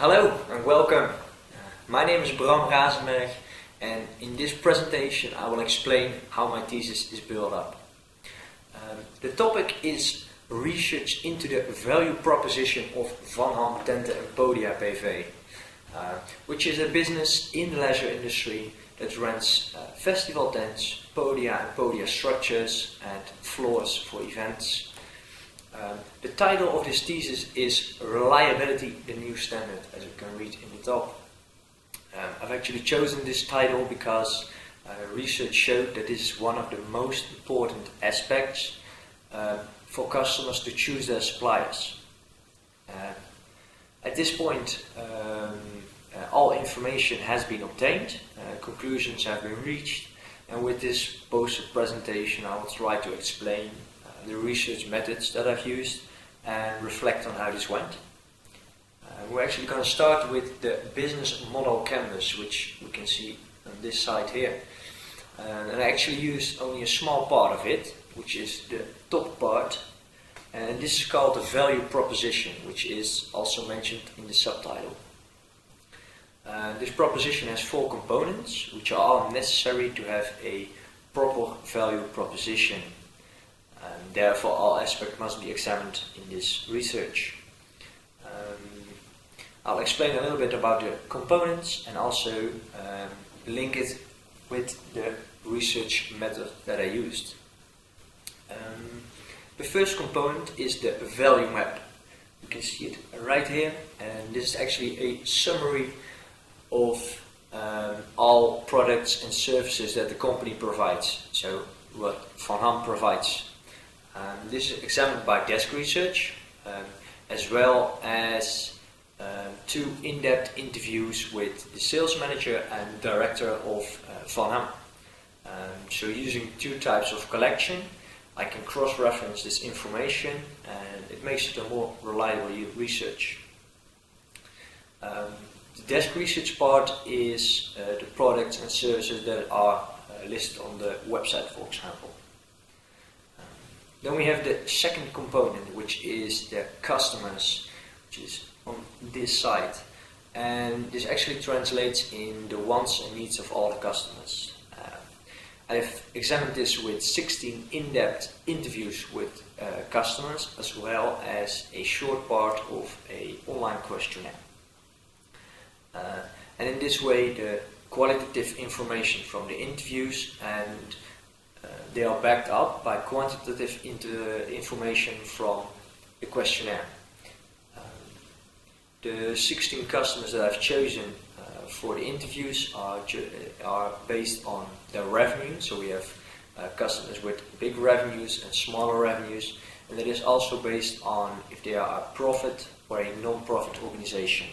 Hello and welcome. My name is Bram Rasenberg, and in this presentation I will explain how my thesis is built up. The topic is research into the value proposition of Van Ham Tenten and Podia BV, which is a business in the leisure industry that rents festival tents, podia and podia structures and floors for events. The title of this thesis is Reliability, the New Standard, as you can read in the top. I've actually chosen this title because research showed that this is one of the most important aspects for customers to choose their suppliers. At this point, all information has been obtained, conclusions have been reached, and with this poster presentation I will try to explain the research methods that I've used and reflect on how this went. We're actually going to start with the business model canvas, which we can see on this side here. And I actually used only a small part of it, which is the top part, and this is called the value proposition, which is also mentioned in the subtitle. This proposition has 4 components, which are all necessary to have a proper value proposition. Therefore, all aspects must be examined in this research. I'll explain a little bit about the components and also link it with the research method that I used. The first component is the value map. You can see it right here, and this is actually a summary of all products and services that the company provides. So what Van Ham provides. This is examined by desk research, as well as 2 in-depth interviews with the sales manager and director of Van Ham. So using 2 types of collection, I can cross-reference this information and it makes it a more reliable research. The desk research part is the products and services that are listed on the website, for example. Then we have the second component, which is the customers, which is on this side. And this actually translates in the wants and needs of all the customers. I've examined this with 16 in-depth interviews with customers, as well as a short part of an online questionnaire. And in this way, the qualitative information from the interviews and they are backed up by quantitative information from the questionnaire. The 16 customers that I've chosen for the interviews are based on their revenue. So we have customers with big revenues and smaller revenues, and it is also based on if they are a profit or a non-profit organization.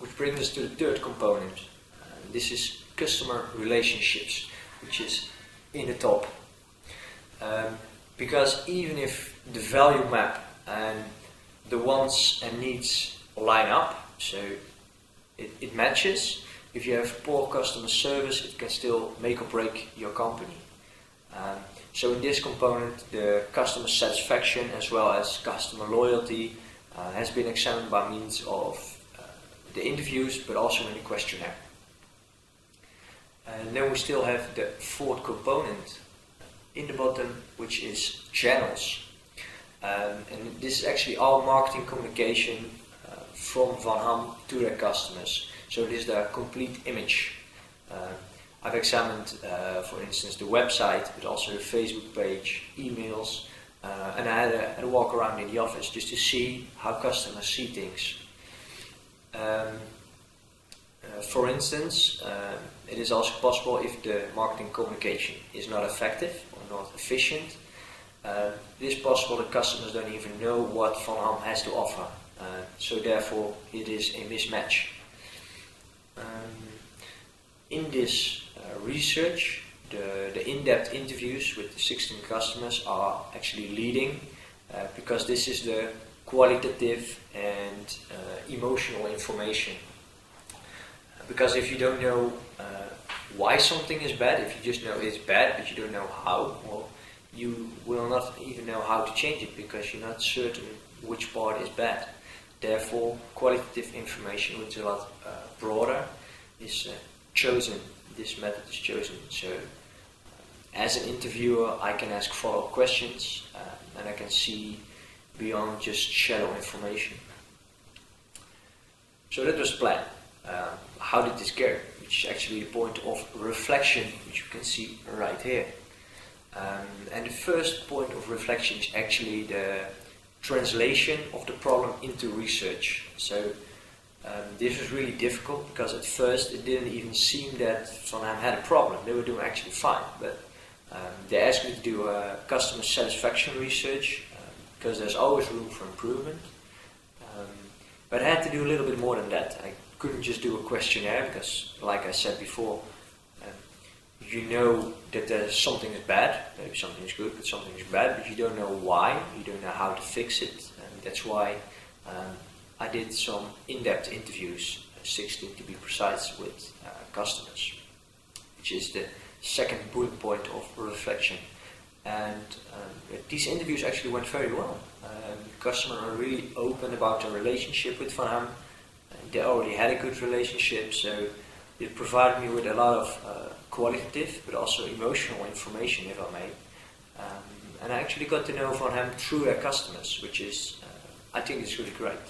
Which brings us to the third component. This is customer relationships, which is in the top. Because even if the value map and the wants and needs line up, so it matches, if you have poor customer service, it can still make or break your company. So in this component, the customer satisfaction as well as customer loyalty has been examined by means of the interviews, but also in the questionnaire. And then we still have the fourth component in the bottom, which is channels. And this is actually all marketing communication from Van Ham to their customers. So this is their complete image. I've examined, for instance, the website, but also the Facebook page, emails, and I had a walk around in the office just to see how customers see things. For instance, it is also possible if the marketing communication is not effective or not efficient. It is possible the customers don't even know what Van Ham has to offer, so therefore it is a mismatch. In this research, the in-depth interviews with the 16 customers are actually leading, because this is the qualitative and emotional information. Because if you don't know why something is bad, if you just know it's bad but you don't know how, well, you will not even know how to change it because you're not certain which part is bad. Therefore, qualitative information, which is a lot broader, is chosen. This method is chosen. So, as an interviewer, I can ask follow-up questions, and I can see beyond just shallow information. So that was the plan. How did this go? Which is actually the point of reflection, which you can see right here. And the first point of reflection is actually the translation of the problem into research. So this was really difficult because at first it didn't even seem that Van Ham had a problem. They were doing actually fine, but they asked me to do a customer satisfaction research because there's always room for improvement. But I had to do a little bit more than that. I couldn't just do a questionnaire because, like I said before, you know that something is bad, maybe something is good, but something is bad, but you don't know why, you don't know how to fix it. And that's why I did some in-depth interviews, 16 to be precise, with customers, which is the second bullet point of reflection. And these interviews actually went very well. The customers are really open about their relationship with Van Ham. They already had a good relationship, so it provided me with a lot of qualitative but also emotional information, if I may. And I actually got to know Van Ham through their customers, which is, I think is really great.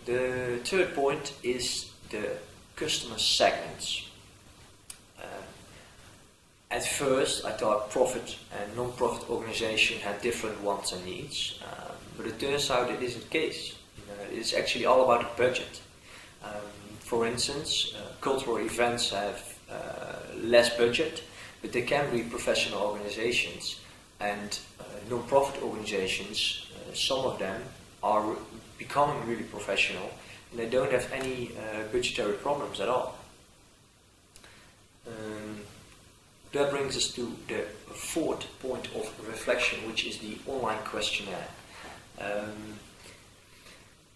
The third point is the customer segments. At first I thought profit and non-profit organization had different wants and needs, but it turns out it isn't the case. It's actually all about the budget. For instance, cultural events have less budget, but they can be professional organizations, and non-profit organizations, some of them are becoming really professional and they don't have any budgetary problems at all. That brings us to the fourth point of reflection, which is the online questionnaire.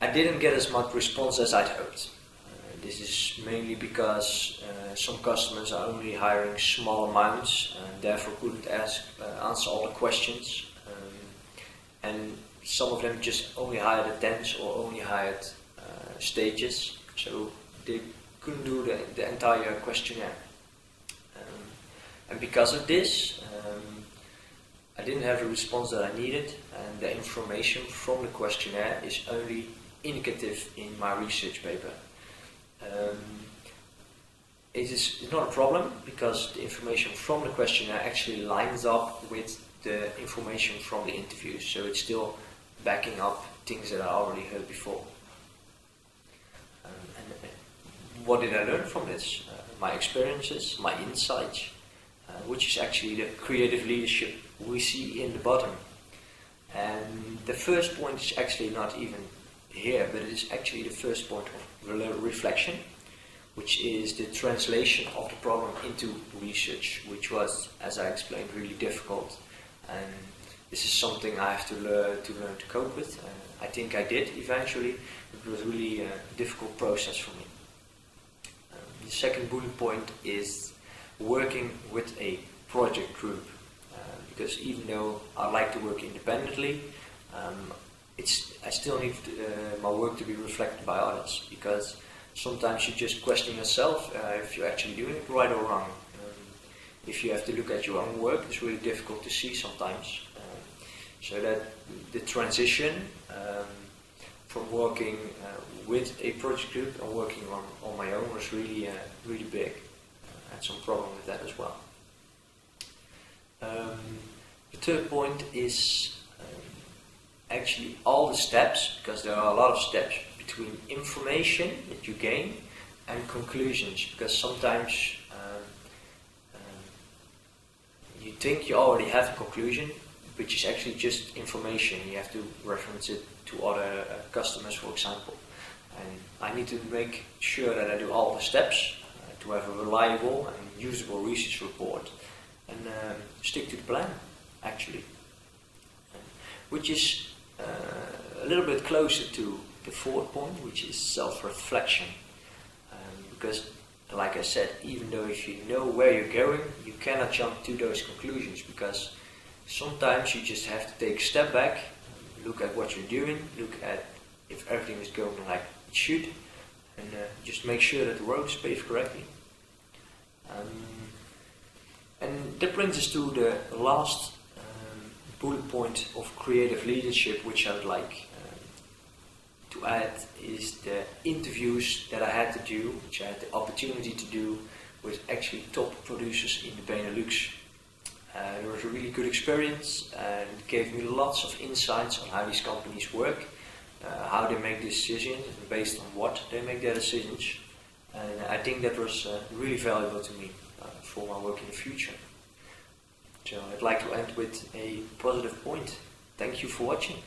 I didn't get as much response as I'd hoped. This is mainly because some customers are only hiring small amounts and therefore couldn't answer all the questions. And some of them just only hired attempts or only hired stages, so they couldn't do the entire questionnaire. And because of this, I didn't have the response that I needed, and the information from the questionnaire is only indicative in my research paper. It's not a problem because the information from the questionnaire actually lines up with the information from the interviews, so it's still backing up things that I already heard before. And what did I learn from this? My experiences, my insights, which is actually the creative leadership we see in the bottom. And the first point is actually not even here, but it is actually the first point of reflection, which is the translation of the problem into research, which was, as I explained, really difficult. And this is something I have to learn to cope with. I think I did eventually. It was really a difficult process for me. The second bullet point is working with a project group, because even though I like to work independently, I still need my work to be reflected by others, because sometimes you just question yourself if you're actually doing it right or wrong. If you have to look at your own work, it's really difficult to see sometimes. So that the transition from working with a project group and working on my own was really big. I had some problem with that as well. The third point is actually all the steps, because there are a lot of steps between information that you gain and conclusions, because sometimes you think you already have a conclusion, which is actually just information. You have to reference it to other customers, for example. And I need to make sure that I do all the steps to have a reliable and usable research report, and stick to the plan, actually. Which is a little bit closer to the fourth point, which is self-reflection. Because, like I said, even though if you know where you're going, you cannot jump to those conclusions, because sometimes you just have to take a step back, look at what you're doing, look at if everything is going like it should, and just make sure that the road is paved correctly. And that brings us to the last bullet point of creative leadership, which I would like to add, is the interviews that I had to do, which I had the opportunity to do with actually top producers in the Benelux. It was a really good experience and it gave me lots of insights on how these companies work, how they make decisions, and based on what they make their decisions. And I think that was really valuable to me for my work in the future. So I'd like to end with a positive point. Thank you for watching.